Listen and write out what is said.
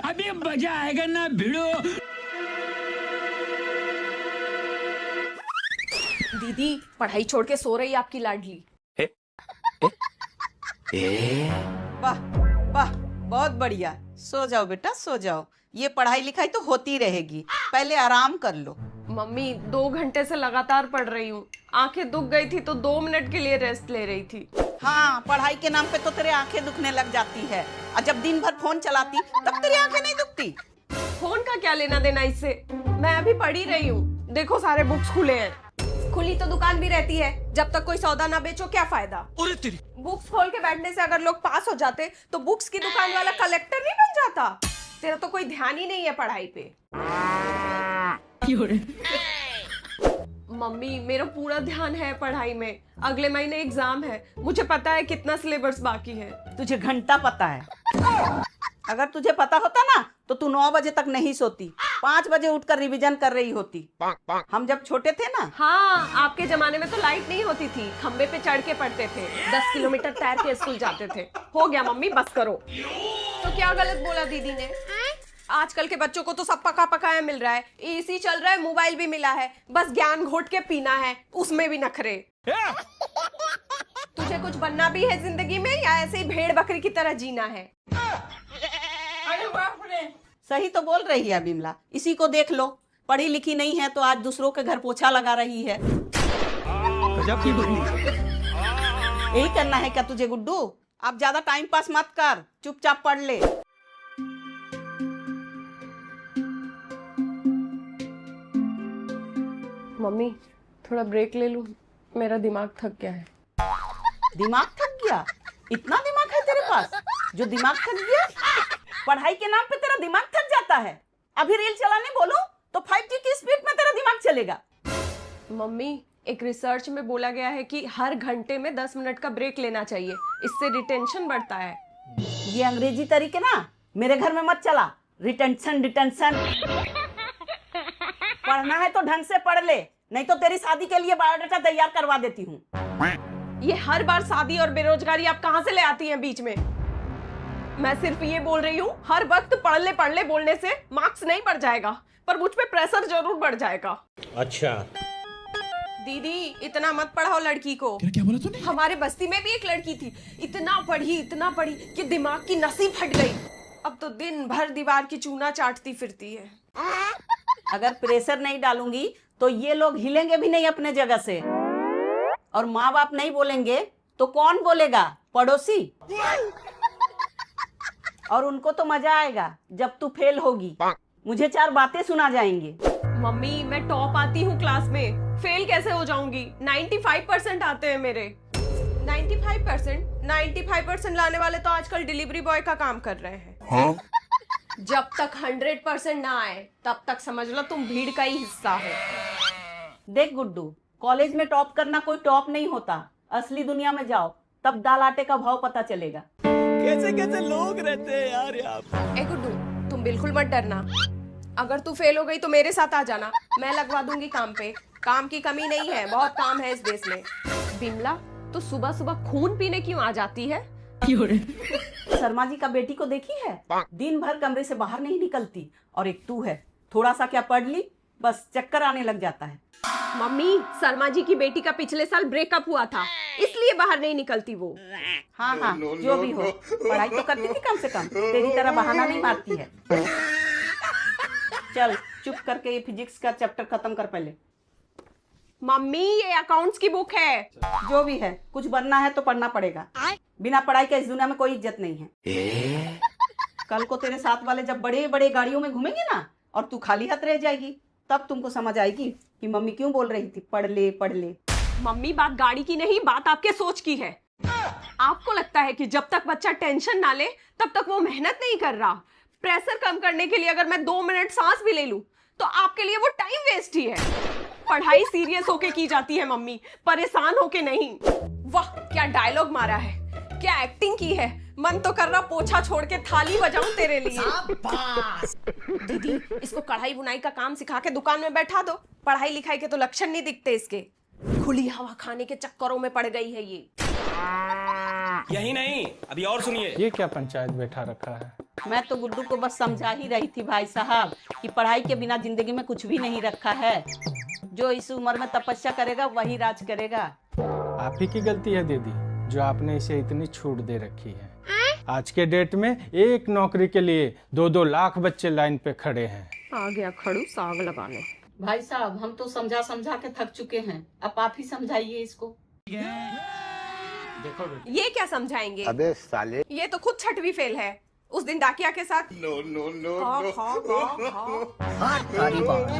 अभी मजा आएगा ना भिड़ो। दीदी पढ़ाई छोड़ के सो रही आपकी लाडली। वाह वाह, बहुत बढ़िया। सो जाओ बेटा, सो जाओ। ये पढ़ाई लिखाई तो होती रहेगी, पहले आराम कर लो। मम्मी 2 घंटे से लगातार पढ़ रही हूँ, आंखें दुख गई थी तो 2 मिनट के लिए रेस्ट ले रही थी। हाँ, पढ़ाई के नाम पे तो तेरे आंखें दुखने लग जाती है, और जब दिन भर फोन चलाती तब तेरी आंखें नहीं दुखती। फोन का क्या लेना देना इससे, मैं अभी पढ़ ही रही हूँ। देखो सारे बुक्स खुले हैं। खुली तो दुकान भी रहती है, जब तक कोई सौदा ना बेचो क्या फायदा। बुक्स खोल के बैठने से अगर लोग पास हो जाते तो बुक्स की दुकान वाला कलेक्टर नहीं बन जाता। तेरा तो कोई ध्यान ही नहीं है पढ़ाई पे। मम्मी मेरा पूरा ध्यान है पढ़ाई में, अगले महीने एग्जाम है, मुझे पता है कितना सिलेबस बाकी है। तुझे घंटा पता है? अगर तुझे पता होता ना तो तू 9 बजे तक नहीं सोती, 5 बजे उठकर रिवीजन कर रही होती। हम जब छोटे थे ना। हाँ, आपके जमाने में तो लाइट नहीं होती थी, खंबे पे चढ़ के पढ़ते थे, 10 किलोमीटर तैर के स्कूल जाते थे। हो गया मम्मी, बस करो। तो क्या गलत बोला दीदी ने? आजकल के बच्चों को तो सब पका पकाया मिल रहा है, एसी चल रहा है, मोबाइल भी मिला है, बस ज्ञान घोट के पीना है, उसमें भी नखरे। तुझे कुछ बनना भी है जिंदगी में या ऐसे ही भेड़ बकरी की तरह जीना है? सही तो बोल रही है बिमला, इसी को देख लो, पढ़ी लिखी नहीं है तो आज दूसरों के घर पोछा लगा रही है। यही करना है क्या तुझे गुड्डू? अब ज्यादा टाइम पास मत कर, चुपचाप पढ़ ले। मम्मी थोड़ा ब्रेक ले लूं, मेरा दिमाग थक गया है। दिमाग थक गया? इतना दिमाग है तेरे पास जो दिमाग थक गया? पढ़ाई के नाम पे तेरा दिमाग थक जाता है? अभी रील चलाने बोलो तो 5G की स्पीड में तेरा दिमाग चलेगा। मम्मी एक रिसर्च में बोला गया है कि हर घंटे में 10 मिनट का ब्रेक लेना चाहिए, इससे रिटेंशन बढ़ता है। ये अंग्रेजी तरीके ना मेरे घर में मत चला। Retention detention. पढ़ना है तो ढंग से पढ़ ले, नहीं तो तेरी शादी के लिए बायोडाटा तैयार करवा देती हूँ। ये हर बार शादी और बेरोजगारी आप कहाँ से ले आती हैं बीच में? मैं सिर्फ ये बोल रही हूँ, हर वक्त पढ़ ले बोलने से मार्क्स नहीं बढ़ जाएगा, पर मुझ पे प्रेशर जरूर बढ़ जाएगा। अच्छा दीदी इतना मत पढ़ाओ लड़की को। क्या बोला तूने? हमारे बस्ती में भी एक लड़की थी, इतना पढ़ी कि दिमाग की नसें फट गई। अब तो दिन भर दीवार की चूना चाटती फिरती है। अगर प्रेशर नहीं डालूंगी तो ये लोग हिलेंगे भी नहीं अपने जगह से, और माँ बाप नहीं बोलेंगे तो कौन बोलेगा? पड़ोसी। और उनको तो मजा आएगा जब तू फेल होगी, मुझे 4 बातें सुना जाएंगे। मम्मी मैं टॉप आती हूँ क्लास में, फेल कैसे हो जाऊंगी? 95% आते हैं मेरे। 95% लाने वाले तो आजकल डिलीवरी बॉय का काम कर रहे हैं। हाँ? जब तक 100% ना आए तब तक समझ लो तुम भीड़ का ही हिस्सा हो। देख गुड्डू, कॉलेज में टॉप करना कोई टॉप नहीं होता, असली दुनिया में जाओ तब दाल आटे का भाव पता चलेगा। कैसे कैसे लोग रहते हैं यार यहाँ। ए गुड्डू तुम बिल्कुल मत डरना, अगर तू फेल हो गई तो मेरे साथ आ जाना, मैं लगवा दूंगी काम पे। काम की कमी नहीं है, बहुत काम है इस देश में। बिमला तो सुबह सुबह खून पीने क्यों आ जाती है? शर्मा जी का बेटी को देखी है? दिन भर कमरे से बाहर नहीं निकलती, और एक तू है, थोड़ा सा क्या पढ़ ली बस चक्कर आने लग जाता है। मम्मी शर्मा जी की बेटी का पिछले साल ब्रेकअप हुआ था, इसलिए बाहर नहीं निकलती वो। हाँ हाँ जो भी हो, पढ़ाई तो करती थी कम से कम, तेरी तरह बहाना नहीं मारती है। चल चुप करके ये फिजिक्स का चैप्टर खत्म कर पहले। मम्मी ये अकाउंट्स की बुक है। जो भी है, कुछ बनना है तो पढ़ना पड़ेगा, बिना पढ़ाई के इस दुनिया में कोई इज्जत नहीं है। कल को तेरे साथ वाले जब बड़े बड़े गाड़ियों में घूमेंगे ना और तू खाली हाथ रह जाएगी, तब तुमको समझ आएगी कि मम्मी क्यों बोल रही थी पढ़ ले पढ़ ले। मम्मी बात गाड़ी की नहीं, बात आपके सोच की है। आपको लगता है कि जब तक बच्चा टेंशन ना ले तब तक वो मेहनत नहीं कर रहा। प्रेशर कम करने के लिए अगर मैं 2 मिनट सांस भी ले लूं तो आपके लिए वो टाइम वेस्ट ही है। पढ़ाई सीरियस होके की जाती है मम्मी, परेशान होके नहीं। वाह क्या डायलॉग मारा है, क्या एक्टिंग की है। मन तो कर रहा पोछा छोड़ के थाली बजाऊं तेरे लिए। दीदी इसको कढ़ाई बुनाई का काम सिखा के दुकान में बैठा दो, पढ़ाई लिखाई के तो लक्षण नहीं दिखते इसके। खुली हवा खाने के चक्करों में पड़ गई है ये। यही नहीं, अभी और सुनिए। ये क्या पंचायत बैठा रखा है? मैं तो गुड्डू को बस समझा ही रही थी भाई साहब कि पढ़ाई के बिना जिंदगी में कुछ भी नहीं रखा है। जो इस उम्र में तपस्या करेगा वही राज करेगा। आप ही की गलती है दीदी, जो आपने इसे इतनी छूट दे रखी है। आज के डेट में एक नौकरी के लिए 2-2 लाख बच्चे लाइन पे खड़े हैं। आ गया खड़ू साग लगाने। भाई साहब हम तो समझा समझा के थक चुके हैं, अब आप ही समझाइए इसको। देखो बेटा, ये क्या समझाएंगे? अबे साले, ये तो खुद छठवीं फेल है उस दिन डाकिया के साथ। नो नो नो, खा खा खा खा। सारी बात